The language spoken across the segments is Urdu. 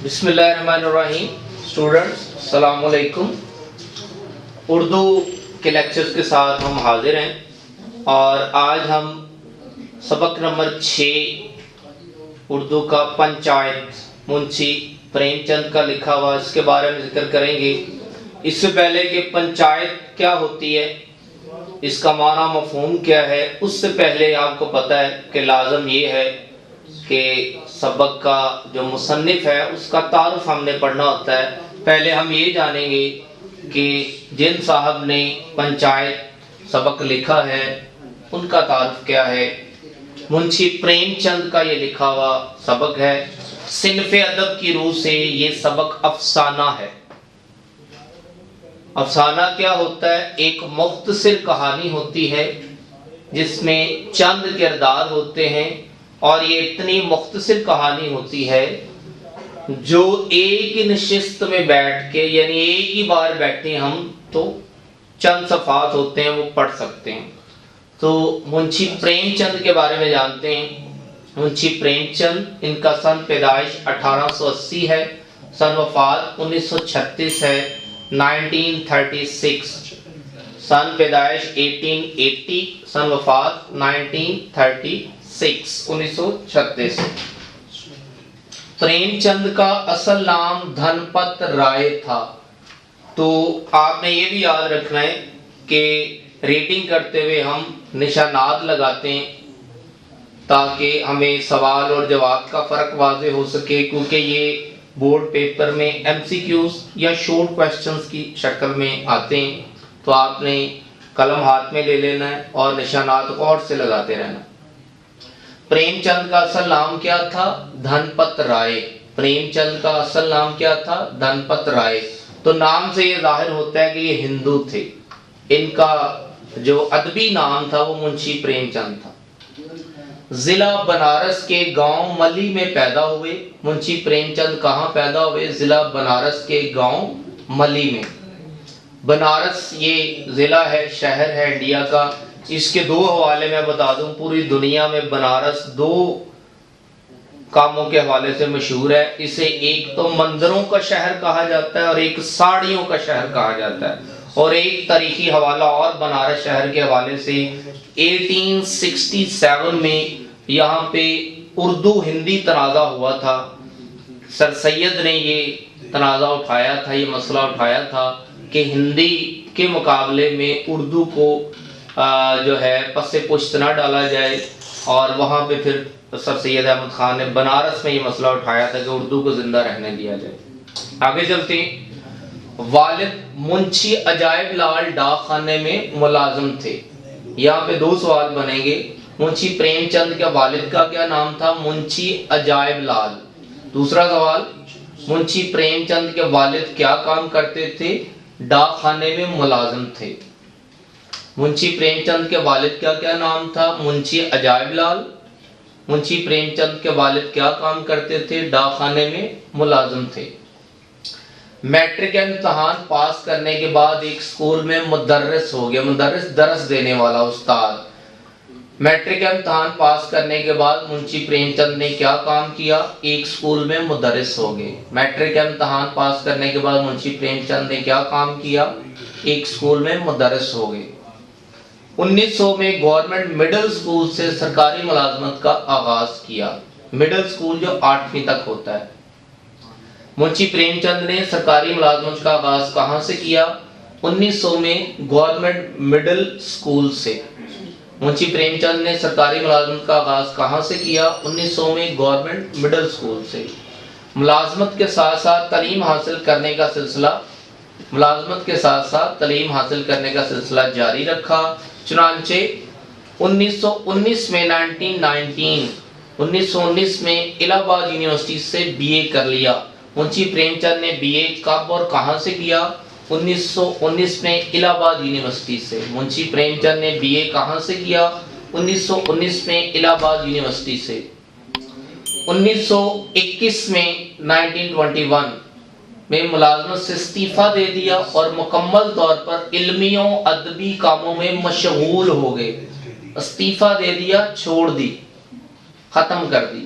بسم اللہ الرحمن الرحیم اسٹوڈنٹس السلام علیکم۔ اردو کے لیکچرز کے ساتھ ہم حاضر ہیں اور آج ہم سبق نمبر 6 اردو کا پنچایت منشی پریم چند کا لکھا ہوا اس کے بارے میں ذکر کریں گے۔ اس سے پہلے کہ پنچایت کیا ہوتی ہے، اس کا معنی مفہوم کیا ہے، اس سے پہلے آپ کو پتہ ہے کہ لازم یہ ہے کہ سبق کا جو مصنف ہے اس کا تعارف ہم نے پڑھنا ہوتا ہے۔ پہلے ہم یہ جانیں گے کہ جن صاحب نے پنچایت سبق لکھا ہے ان کا تعارف کیا ہے۔ منشی پریم چند کا یہ لکھا ہوا سبق ہے۔ صنف ادب کی روح سے یہ سبق افسانہ ہے۔ افسانہ کیا ہوتا ہے؟ ایک مختصر کہانی ہوتی ہے جس میں چند کردار ہوتے ہیں، اور یہ اتنی مختصر کہانی ہوتی ہے جو ایک ہی نشست میں بیٹھ کے، یعنی ایک ہی بار بیٹھے ہم تو چند صفحات ہوتے ہیں وہ پڑھ سکتے ہیں۔ تو منشی پریم چند کے بارے میں جانتے ہیں۔ منشی پریم چند، ان کا سن پیدائش 1880 ہے، سن وفات 1936 ہے، 1936۔ سن پیدائش 1880، سن وفات 1936۔ پریم چند کا اصل نام دھن پت رائے تھا۔ تو آپ نے یہ بھی یاد رکھنا ہے کہ ریڈنگ کرتے ہوئے ہم نشانات لگاتے ہیں تاکہ ہمیں سوال اور جواب کا فرق واضح ہو سکے، کیونکہ یہ بورڈ پیپر میں MCQs یا شورٹ کویسچنز کی شکل میں آتے ہیں۔ تو آپ نے قلم ہاتھ میں لے لینا ہے اور نشانات غور سے لگاتے رہنا۔ پریم چند کا اصل نام کیا تھا؟ دھن پت رائے۔ پریم چند کا اصل نام کیا تھا؟ دھن پت رائے۔ تو نام سے یہ ظاہر ہوتا ہے کہ یہ ہندو تھے۔ ان کا جو ادبی نام تھا وہ منشی پریم چند تھا۔ ضلع بنارس کے گاؤں ملی میں پیدا ہوئے۔ منشی پریم چند کہاں پیدا ہوئے؟ ضلع بنارس کے گاؤں ملی میں۔ بنارس یہ ضلع ہے، شہر ہے انڈیا کا۔ اس کے دو حوالے میں بتا دوں، پوری دنیا میں بنارس دو کاموں کے حوالے سے مشہور ہے۔ اسے ایک تو مندروں کا شہر کہا جاتا ہے اور ایک ساڑیوں کا شہر کہا جاتا ہے۔ اور ایک تاریخی حوالہ اور بنارس شہر کے حوالے سے 1867 میں یہاں پہ اردو ہندی تنازع ہوا تھا۔ سر سید نے یہ تنازع اٹھایا تھا، یہ مسئلہ اٹھایا تھا کہ ہندی کے مقابلے میں اردو کو جو ہے پس پشت نہ ڈالا جائے، اور وہاں پہ پھر سر سید احمد خان نے بنارس میں یہ مسئلہ اٹھایا تھا کہ اردو کو زندہ رہنے دیا جائے۔ آگے چلتے ہیں۔ والد منشی عجائب لال ڈاک خانے میں ملازم تھے۔ یہاں پہ دو سوال بنیں گے۔ منشی پریم چند کے والد کا کیا نام تھا؟ منشی عجائب لال۔ دوسرا سوال، منشی پریم چند کے والد کیا کام کرتے تھے؟ ڈاک خانے میں ملازم تھے۔ منشی پریم چند کے والد کا کیا نام تھا؟ منشی عجائب لال۔ منشی پریم چند کے والد کیا کام کرتے تھے؟ ڈاک خانے میں ملازم تھے۔ میٹرک امتحان پاس کرنے کے بعد ایک اسکول میں مدرس ہو گیا۔ مدرس درس دینے والا، استاد۔ میٹرک امتحان پاس کرنے کے بعد منشی پریم چند نے کیا کام کیا؟ ایک اسکول میں مدرس ہو گئے۔ میٹرک امتحان پاس کرنے کے بعد منشی پریم چند نے کیا کام کیا؟ ایک اسکول میں مدرس ہو گئے۔ 1900 میں گورنمنٹ مڈل اسکول سے سرکاری ملازمت کا آغاز کیا۔ مڈل اسکول جو 8ویں تک ہوتا ہے۔ منشی پریم چند نے سرکاری ملازمت کا آغاز کہاں سے کیا؟ 1900 میں گورنمنٹ مڈل اسکول سے۔ منشی پریم چند نے سرکاری ملازمت کا آغاز کہاں سے کیا؟ 1900 میں گورنمنٹ مڈل اسکول سے۔ ملازمت کے ساتھ ساتھ تعلیم حاصل کرنے کا سلسلہ جاری رکھا۔ چنانچہ 1919 میں 1919 میں الہ آباد یونیورسٹی سے BA کر لیا۔ منشی پریم چند نے BA کب اور کہاں سے کیا؟ 1919 میں الہ آباد یونیورسٹی سے۔ منشی پریم چند نے BA کہاں سے کیا؟ 1919 میں الہ آباد یونیورسٹی سے۔ 1921 میں 1921 میں ملازمت سے استعفیٰ دے دیا اور مکمل طور پر علمی و ادبی کاموں میں مشغول ہو گئے۔ استعفیٰ دے دیا، چھوڑ دی، ختم کر دی۔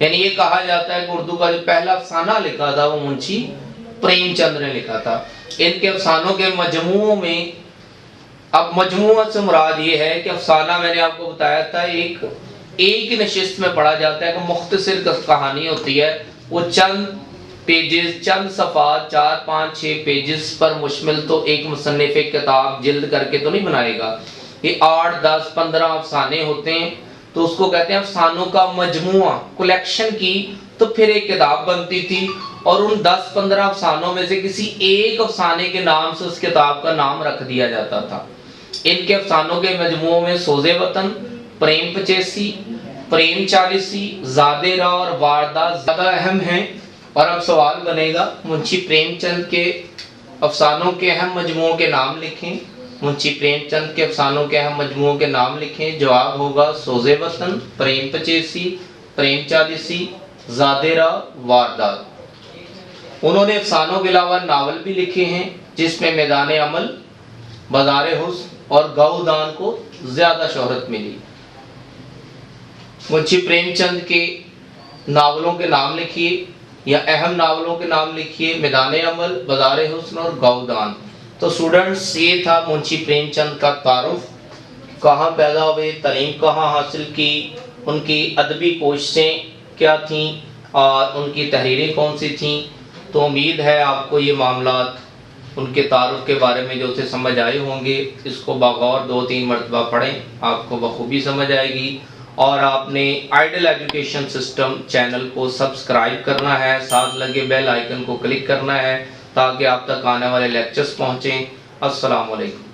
یعنی یہ کہا جاتا ہے کہ اردو کا جو پہلا افسانہ لکھا تھا وہ منشی پریم چند نے لکھا تھا۔ ان کے افسانوں کے مجموعوں میں، اب مجموعہ سے مراد یہ ہے کہ افسانہ میں نے آپ کو بتایا تھا ایک نشست میں پڑھا جاتا ہے کہ مختصر کہانی ہوتی ہے، وہ چند پیجز، چند صفحات، 4 5 6 پیجز پر مشتمل تو ایک مصنف ایک کتاب جلد کر کے تو نہیں بنائے گا، یہ 8 10 15 افسانے ہوتے ہیں، تو اس کو کہتے ہیں افسانوں کا مجموعہ، کلیکشن کی تو پھر ایک کتاب بنتی تھی، اور ان 10 15 افسانوں میں سے کسی ایک افسانے کے نام سے اس کتاب کا نام رکھ دیا جاتا تھا۔ ان کے افسانوں کے مجموعوں میں سوز وطن، پریم پچیسی، پریم چالیسی، زادے راہ اور واردات زیادہ اہم ہیں۔ اور اب سوال بنے گا منشی پریم چند کے افسانوں کے اہم مجموعوں کے نام لکھیں، منشی پریم چند کے افسانوں کے اہم مجموعوں کے نام لکھیں۔ جواب ہوگا سوز وطن، پریم پچیسی، پریم چالیسی، زادے راہ، واردات۔ انہوں نے افسانوں کے علاوہ ناول بھی لکھے ہیں جس میں میدان عمل، بازار حسن اور گودان کو زیادہ شہرت ملی۔ منشی پریم چند کے ناولوں کے نام لکھیے یا اہم ناولوں کے نام لکھیے، میدان عمل، بازار حسن اور گودان۔ تو اسٹوڈنٹس یہ تھا منشی پریم چند کا تعارف، کہاں پیدا ہوئے، تعلیم کہاں حاصل کی، ان کی ادبی کوششیں کیا تھیں اور ان کی تحریریں کون سی تھیں۔ تو امید ہے آپ کو یہ معاملات ان کے تعارف کے بارے میں جو سے سمجھ آئے ہوں گے۔ اس کو بغور 2-3 مرتبہ پڑھیں، آپ کو بخوبی سمجھ آئے گی۔ اور آپ نے آئیڈل ایجوکیشن سسٹم چینل کو سبسکرائب کرنا ہے، ساتھ لگے بیل آئیکن کو کلک کرنا ہے تاکہ آپ تک آنے والے لیکچرز پہنچیں۔ السلام علیکم۔